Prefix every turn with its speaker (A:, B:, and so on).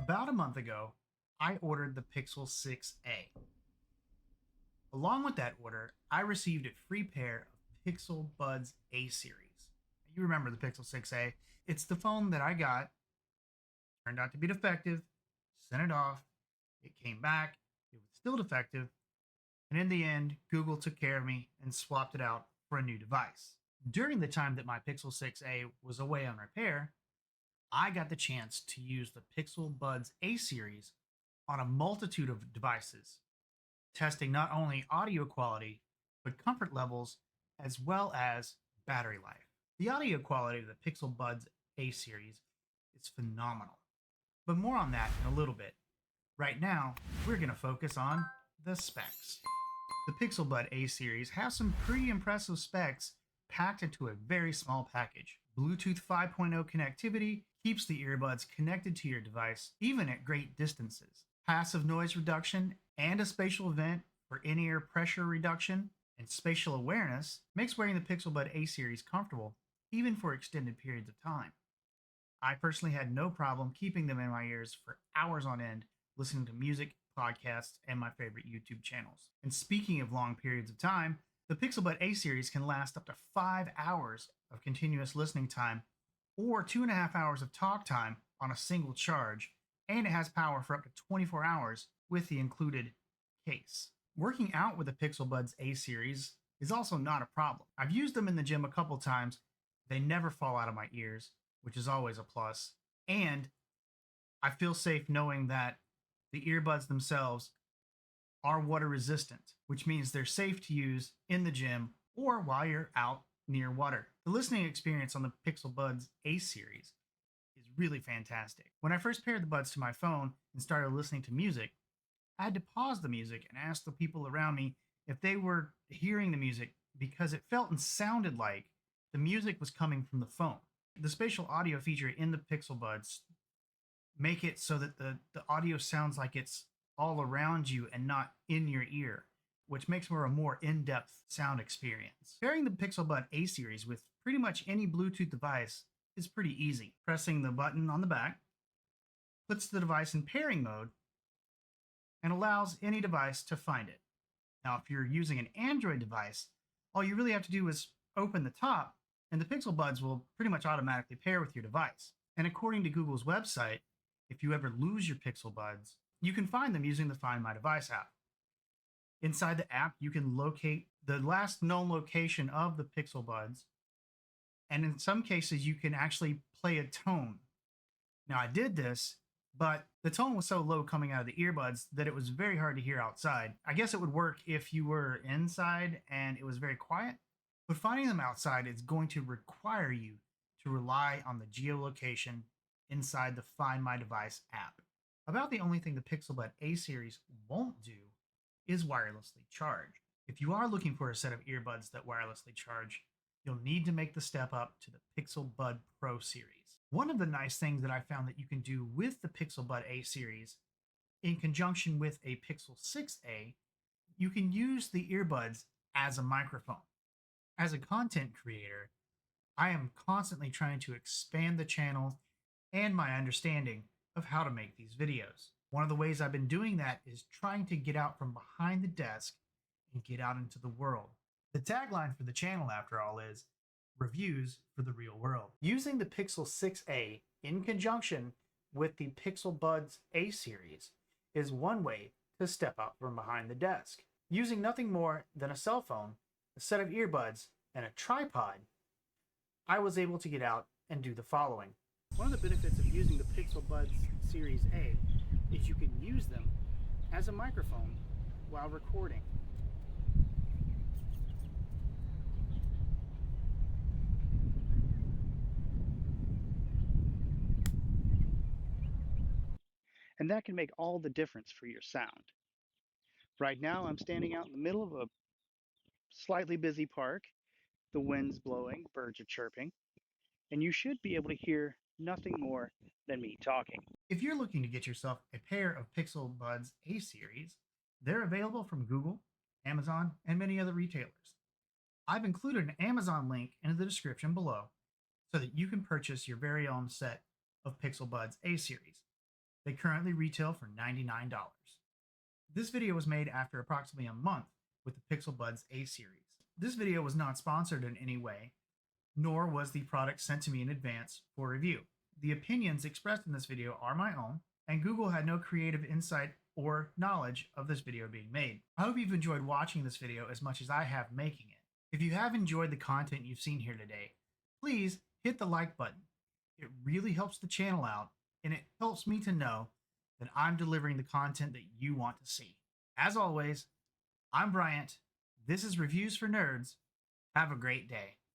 A: About a month ago, I ordered the Pixel 6a. Along with that order, I received a free pair of Pixel Buds A series. You remember the Pixel 6a? It's the phone that I got, turned out to be defective, sent it off, it came back, it was still defective, and in the end, Google took care of me and swapped it out for a new device. During the time that my Pixel 6a was away on repair, I got the chance to use the Pixel Buds A series on a multitude of devices, testing not only audio quality, but comfort levels, as well as battery life. The audio quality of the Pixel Buds A series is phenomenal, but more on that in a little bit. Right now, we're going to focus on the specs. The Pixel Bud A series has some pretty impressive specs packed into a very small package. Bluetooth 5.0 connectivity keeps the earbuds connected to your device even at great distances. Passive noise reduction and a spatial vent for in-ear pressure reduction and spatial awareness makes wearing the Pixel Bud A series comfortable even for extended periods of time. I personally had no problem keeping them in my ears for hours on end, listening to music, podcasts, and my favorite YouTube channels. And speaking of long periods of time, the Pixel Bud A series can last up to 5 hours of continuous listening time or 2.5 hours of talk time on a single charge, and it has power for up to 24 hours with the included case. Working out with the Pixel Buds A series is also not a problem. I've used them in the gym a couple times. They never fall out of my ears, which is always a plus, and I feel safe knowing that the earbuds themselves are water resistant, which means they're safe to use in the gym or while you're out near water. The listening experience on the Pixel Buds A series is really fantastic. When I first paired the buds to my phone and started listening to music, I had to pause the music and ask the people around me if they were hearing the music because it felt and sounded like the music was coming from the phone. The spatial audio feature in the Pixel Buds make it so that the audio sounds like it's all around you and not in your ear, which makes for a more in-depth sound experience. Pairing the Pixel Bud A series with pretty much any Bluetooth device is pretty easy. Pressing the button on the back puts the device in pairing mode and allows any device to find it. Now, if you're using an Android device, all you really have to do is open the top and the Pixel Buds will pretty much automatically pair with your device. And according to Google's website, if you ever lose your Pixel Buds, you can find them using the Find My Device app. Inside the app, you can locate the last known location of the Pixel Buds, and in some cases, you can actually play a tone. Now, I did this, but the tone was so low coming out of the earbuds that it was very hard to hear outside. I guess it would work if you were inside and it was very quiet, but finding them outside is going to require you to rely on the geolocation inside the Find My Device app. About the only thing the Pixel Bud A series won't do is wirelessly charge. If you are looking for a set of earbuds that wirelessly charge, you'll need to make the step up to the Pixel Bud Pro series. One of the nice things that I found that you can do with the Pixel Bud A series, in conjunction with a Pixel 6a, you can use the earbuds as a microphone. As a content creator, I am constantly trying to expand the channel and my understanding of how to make these videos. One of the ways I've been doing that is trying to get out from behind the desk and get out into the world. The tagline for the channel, after all, is reviews for the real world. Using the Pixel 6a in conjunction with the Pixel Buds A series is one way to step out from behind the desk. Using nothing more than a cell phone, a set of earbuds, and a tripod, I was able to get out and do the following. One of the benefits of using the Pixel Buds Series A is you can use them as a microphone while recording. And that can make all the difference for your sound. Right now, I'm standing out in the middle of a slightly busy park. The wind's blowing, birds are chirping, and you should be able to hear nothing more than me talking. If you're looking to get yourself a pair of Pixel Buds A series, they're available from Google, Amazon, and many other retailers. I've included an Amazon link in the description below so that you can purchase your very own set of Pixel Buds A series. They currently retail for $99. This video was made after approximately a month with the Pixel Buds A series. This video was not sponsored in any way, nor was the product sent to me in advance for review. The opinions expressed in this video are my own, and Google had no creative insight or knowledge of this video being made. I hope you've enjoyed watching this video as much as I have making it. If you have enjoyed the content you've seen here today, please hit the like button. It really helps the channel out, and it helps me to know that I'm delivering the content that you want to see. As always, I'm Bryant. This is Reviews for Nerds. Have a great day.